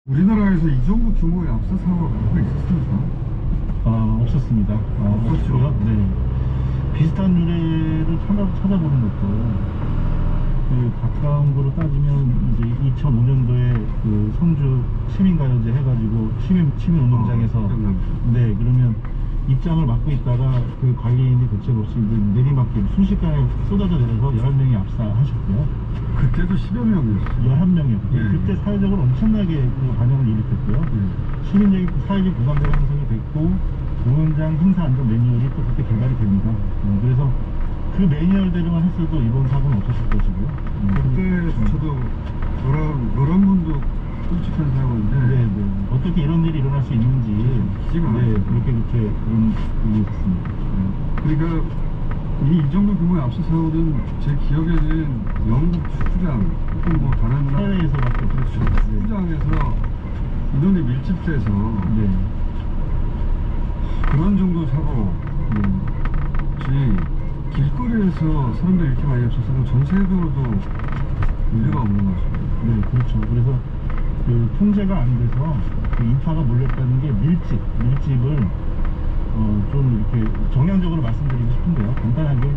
우리나라에서 이 정도 규모의 압사 사고가 과거에 있었습니까? 없었습니다. 없었죠? 네. 비슷한 유래를 찾아보는 것도 그 가까운 거로 따지면 이제 2005년도에 그 성주 시민가요제 해가지고 시민운동장에서 네, 그러면 입장을 맡고 있다가 그 관리인이 대책 없이 내리막길 순식간에 쏟아져 내려서 11명이 압사하셨고요. 그때도 10여 명이었어요. 11명이요. 예. 그때 사회적으로 엄청나게 그 반영을 일으켰고요. 시민적인 사회적 공감대가 형성이 됐고 공연장 행사 안전 매뉴얼이 또 그때 개발이 됩니다. 그래서 그 매뉴얼대로만 했어도 이번 사고는 없었을 것이고요. 그때조차도 노란 분도 끔찍한 사고인데 네. 어떻게 이런 일이 일어날 수 있는지 지금 네, 그렇게 이런 일이 있었습니다. 그러니까 이 정도 규모의 압사 사고는 제 기억에는 영국 축구장 혹은 뭐 다른 나라 해외에서밖에 그렇죠. 축구장에서 인원이 밀집돼서 네. 그런 정도 사고지 길거리에서 사람들이 이렇게 많이 없어서는 전 세계적으로도 문제가 없는 것 같습니다. 네, 그렇죠. 그래서 그 통제가 안 돼서 그 인파가 몰렸다는 게 밀집을 좀 이렇게 정량적으로 말씀드리고 싶은데요. 간단하게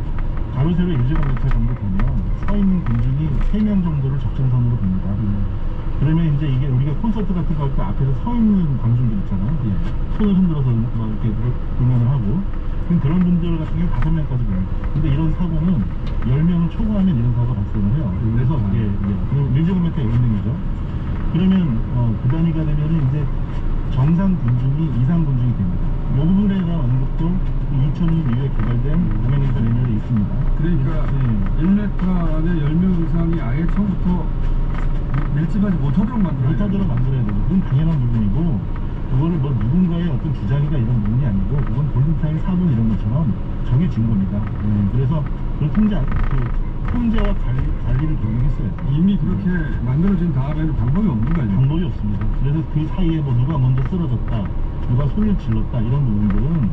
가로 세로 1제곱미터 정도 되면 서 있는 공중이 3명 정도를 적정선으로 봅니다. 그러면 이제 이게 우리가 콘서트 같은 거 할 때 앞에서 서 있는 관중들 있잖아요. 손을 흔들어서 막 이렇게 공연을 하고 그런 분들 같은 경우는 5명까지 봅니다. 근데 이런 사고는 10명을 초과하면 이런 사고가 발생을 해요. 그래서 그리고 1제곱미터 10명이죠. 그러면 그 단위가 되면은 이제 정상 군중이 이상 군중이 됩니다. 이 부분에 대한 언급도 2000년 이후에 개발된 공연행사 매뉴얼에 있습니다. 그러니까 1m 안에 10명 이상이 아예 처음부터 밀집하지 못하도록 만들어야 돼요. 그건 당연한 부분이고 그거를 뭐 누군가의 어떤 주장이가 이런 부분이 아니고 그건 골든타임 4분 이런 것처럼 정해진 겁니다. 그래서 그 통제와 관리를 적용했어요. 이미 그렇게 만들어진 다음에는 방법이 없는 거 아니에요? 방법이 없습니다. 그래서 그 사이에 뭐 누가 먼저 쓰러졌다, 누가 소리를 질렀다 이런 부분들은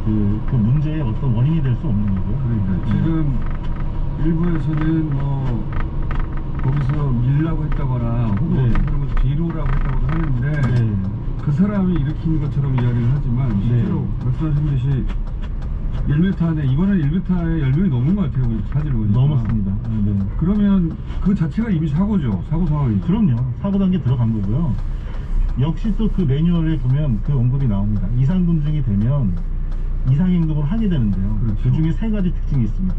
그 문제의 어떤 원인이 될 수 없는 거고요. 그러니까 지금 일부에서는 뭐 거기서 밀라고 했다거나 혹은 그런 것 뒤로라고 했다고도 하는데 그 사람이 일으킨 것처럼 이야기를 하지만 실제로 말씀하신 듯이 1m 안에 이번엔 1m에 10명이 넘은 것 같아요. 우리 사진을 보니까 넘었습니다. 그러면 그 자체가 이미 사고죠. 사고 상황이죠. 그럼요. 사고 단계 들어간 거고요. 역시 또 그 매뉴얼에 보면 그 언급이 나옵니다. 이상 군중이 되면 이상 행동을 하게 되는데요. 그렇죠. 그 중에 3가지 특징이 있습니다.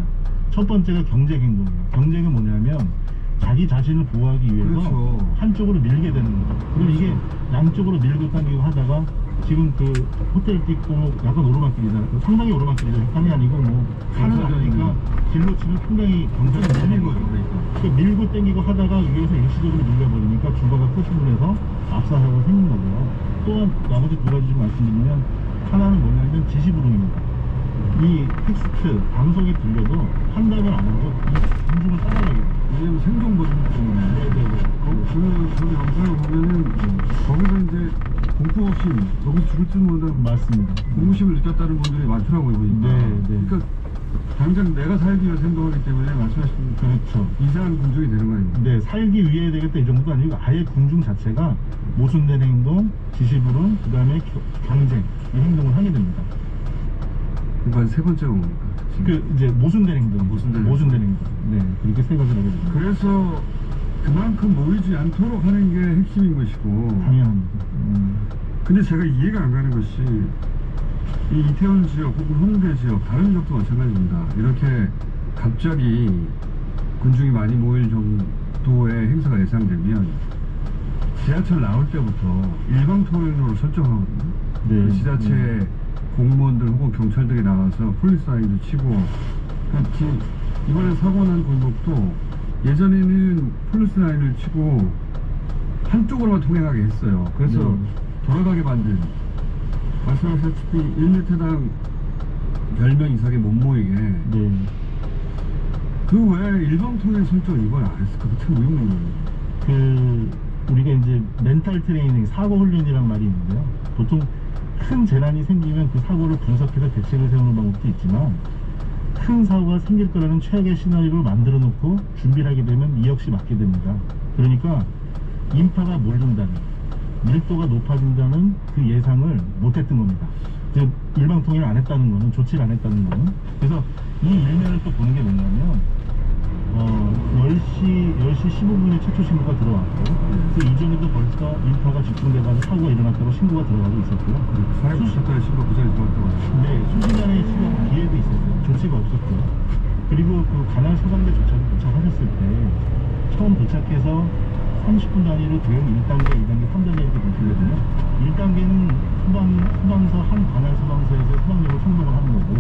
첫 번째가 경쟁 행동이에요. 경쟁은 뭐냐면 자기 자신을 보호하기 위해서 한쪽으로 밀게 되는 거죠. 그럼 이게 양쪽으로 밀고 당기고 하다가 지금 그 호텔 띠고 약간 오르막길이잖아요. 상당히 오르막길이죠. 약간이 아니고 뭐 산은 아니니까 길로 치면 굉장히 경쟁이 밀린 거죠. 그러니까 밀고 당기고 하다가 위에서 일시적으로 밀려버리니까 주가가 포신을 압사사고가 생긴 거고요. 또한 나머지 2가지 좀 말씀드리면 하나는 뭐냐면 지시부동입니다. 이 텍스트 방송이 들려도 판단을 안 하고 이 군중을 따라가게 돼요. 왜냐면 생존 보증 때문에 그 영상을 보면은 거기서 이제 공포심 여기서 죽을 줄 모르는 맞습니다. 공포심을 느꼈다는 분들이 많더라고요. 보니까. 그러니까 당장 내가 살기 위해서 행동하기 때문에 말씀하신 그렇죠. 이상한 군중이 되는 거 아닙니까? 네, 살기 위해 되겠다 이 정도도 아니고 아예 군중 자체가 모순된 행동, 지시부름, 그 다음에 경쟁 이 행동을 하게 됩니다. 이번 세 번째가 뭡니까? 이제 모순된 행동. 네, 그렇게 3가지를 하게 됩니다. 그래서 그만큼 모이지 않도록 하는 게 핵심인 것이고. 당연합니다. 근데 제가 이해가 안 가는 것이 이 이태원 지역 혹은 홍대 지역 다른 지역도 마찬가지입니다. 이렇게 갑자기 군중이 많이 모일 정도의 행사가 예상되면 지하철 나올 때부터 일방통행로를 설정하거든요. 그 지자체 공무원들 혹은 경찰들이 나와서 폴리스 라인도 치고 그러니까 이번에 사고 난 골목도 예전에는 폴리스 라인을 치고 한쪽으로만 통행하게 했어요. 그래서 돌아가게 만든 말씀하셨다시피 1m당 10명 이상이 못 모이게 그 외에 일방통행 설정 이걸 안 했을까? 그 참 의문이에요. 우리가 이제 멘탈 트레이닝, 사고 훈련이란 말이 있는데요. 보통 큰 재난이 생기면 그 사고를 분석해서 대책을 세우는 방법도 있지만 큰 사고가 생길 거라는 최악의 시나리오를 만들어 놓고 준비를 하게 되면 이 역시 맞게 됩니다. 그러니까 인파가 몰린다는 밀도가 높아진다는 그 예상을 못했던 겁니다. 즉 일방 통행을 안 했다는 거는, 조치를 안 했다는 거는. 그래서 이 일면을 또 보는 게 뭐냐면 10시 15분에 최초 신고가 들어왔고, 그 이전에도 벌써 인파가 집중돼가지고 사고가 일어났다고 신고가 들어가고 있었고요. 사례 붙였다는 신고 부산에 들어왔다고 하죠. 네, 수시간의 시간 기회도 있었어요. 조치가 없었고요. 그리고 그 관할 소방대 도착하셨을 때 처음 도착해서 30분 단위로 대응 1단계, 2단계, 3단계 이렇게 보시거든요. 1단계는 소방서, 한 관할 소방서에서 소방력을 총동을 하는 거고,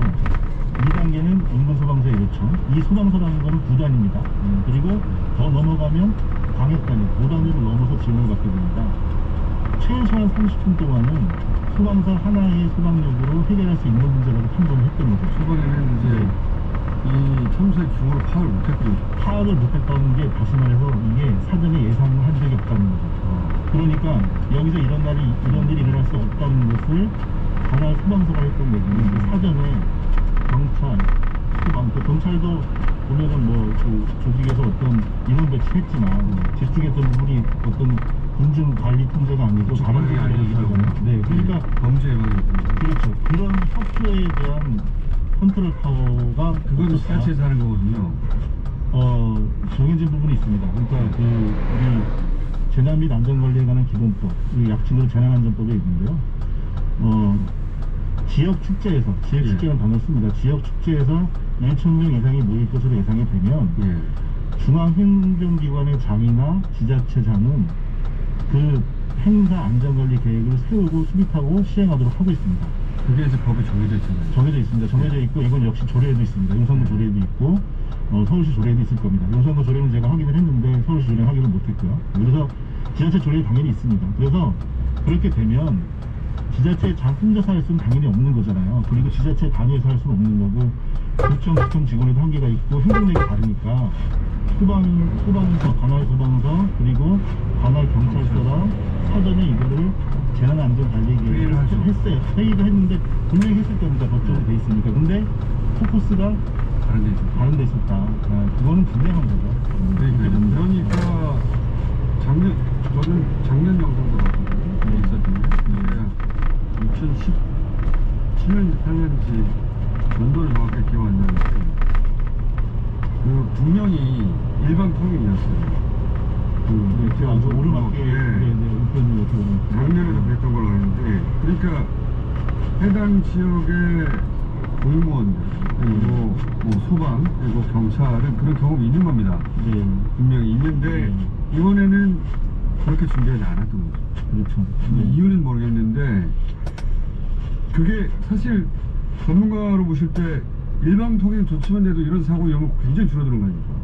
2단계는 인근 소방서의 요청. 이 소방서라는 거는 9단입니다. 그리고 더 넘어가면 광역단위, 5단위로 넘어서 지원을 받게 됩니다. 최소한 30분 동안은 소방서 하나의 소방력으로 해결할 수 있는 문제라고 판단을 했던 거죠. 초반에는 이제 이 참사의 규모를 파악을 못했거든요. 파악을 못했다는 게 다시 말해서 이게 사전에 예상을 한 적이 없다는 거죠. 그러니까 여기서 이런 일이 일어날 수 없다는 것을 관할 소방서가 했던 얘기는 사전에 경찰, 소방, 그 경찰도 보면은 그 조직에서 어떤 인원 배치했지만 집중했던 부분이 어떤 군중 관리 통제가 아니고 다른 부분이 아니었다고. 네, 그러니까 범죄 예방이거든요. 그렇죠. 그런 협조에 대한 컨트롤 파워가 그건 없었다. 사치에서 하는 거거든요. 정해진 부분이 있습니다. 그러니까 우리 재난 및 안전관리에 관한 기본법, 이 약칭으로 재난안전법에 있는데요. 지역 축제에서, 지역 예. 축제는 단어 씁니다. 지역 축제에서 1,000명 이상이 모일 것으로 예상이 되면 예. 중앙행정기관의 장이나 지자체장은 그 행사 안전관리 계획을 세우고 수립하고 시행하도록 하고 있습니다. 그게 이제 법에 정해져 있잖아요. 정해져 있습니다. 정해져 있고, 이건 역시 조례에도 있습니다. 용산구 조례에도 있고, 서울시 조례에도 있을 겁니다. 용산구 조례는 제가 확인을 했는데 서울시 조례는 확인을 못했고요. 그래서 지자체 조례는 당연히 있습니다. 그래서 그렇게 되면 지자체 장 혼자서 할 수는 당연히 없는 거잖아요. 그리고 지자체 단위에서 할 수는 없는 거고, 구청 직원에도 한계가 있고 행정력이 다르니까 소방서, 관할 소방서, 그리고 관할 경찰서랑 사전에 이거를 재난안전관리 회의를 하죠. 했어요. 회의도 했는데 분명히 했을 겁니다. 법적으로 돼 있으니까. 근데 포커스가 다른 데 있어요. 다른 데 있었다. 그거는 분명한 거죠. 그러니까 저는 작년 영상도 봤거든요. 있었는데 2017년인지 8년인지 연도를 정확하게 기억 안 나는데 그 분명히 일반 통행이었어요. 아주 오르막에 우편으로 작년에도 그랬던 걸로 아는데, 그러니까 해당 지역의 공무원들 그리고 뭐 소방 그리고 경찰은 그런 경험이 있는 겁니다. 네. 분명히 있는데 이번에는 그렇게 준비하지 않았던 거죠. 그렇죠. 이유는 모르겠는데 그게 사실 전문가로 보실 때 일반 통행 조치만 돼도 이런 사고 위험은 굉장히 줄어드는 거 아닙니까?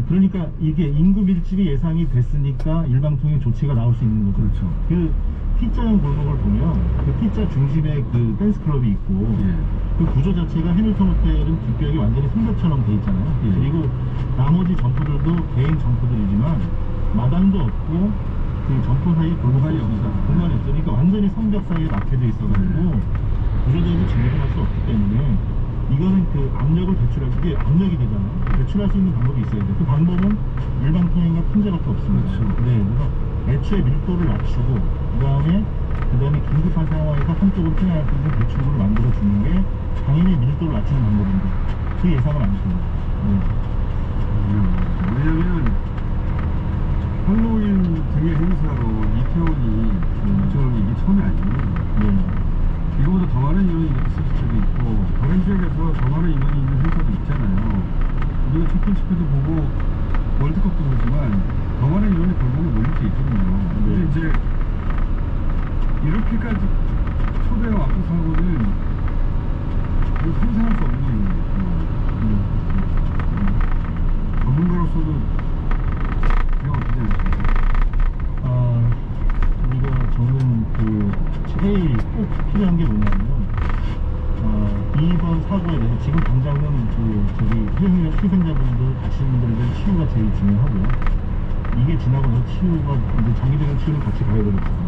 그러니까 이게 인구 밀집이 예상이 됐으니까 일방통행 조치가 나올 수 있는 거죠. 그렇죠. 그 T자형 골목을 보면 그 T자 중심에 그 댄스 클럽이 있고, 예. 그 구조 자체가 해밀턴 호텔은 뒷벽이 완전히 성벽처럼 돼 있잖아요. 예. 그리고 나머지 점포들도 개인 점포들이지만 마당도 없고 그 점포 사이에 공간이 없어요. 공간이 없으니까 완전히 성벽 사이에 막혀져 있어가지고 구조대도 진입을 할 수 없기 때문에 이거는 그 압력을 이게 압력이 되잖아요. 배출할 수 있는 방법이 있어야 돼요. 그 방법은 일반 통행과 통제밖에 없습니다. 그렇죠. 네, 그래서 애초에 밀도를 낮추고 그다음에 긴급한 상황에서 한쪽으로 통행할 수 있는 배출구를 만들어 주는 게 당연히 밀도를 낮추는 방법인데 그 예상을 안 했습니다. 왜냐면 할로윈 등의 행사로 이태원이 결정한 이게 처음이 아니에요. 이거보다 더 많은 인원이 있을 수도 있고 다른 지역에서 더 많은 인원이 있는 행사도 있잖아요. 우리가 초콜릿도 보고 월드컵도 보지만 더 많은 인원이 골목에 몰릴 게 있거든요. 근데 이제 이렇게까지 초대형 압수 사고는 상상할 수 없는 일이에요. 전문가로서도 그냥 어떻게 하십니까? 저는 제일 꼭 필요한 게 뭐냐면 이번 사고에 대해서 지금 당장은 희생자분들 다치신 분들에 대한 치유가 제일 중요하고요. 이게 지나고 나서 치유가 이제 장기적인 치유는 같이 가야 되거든요.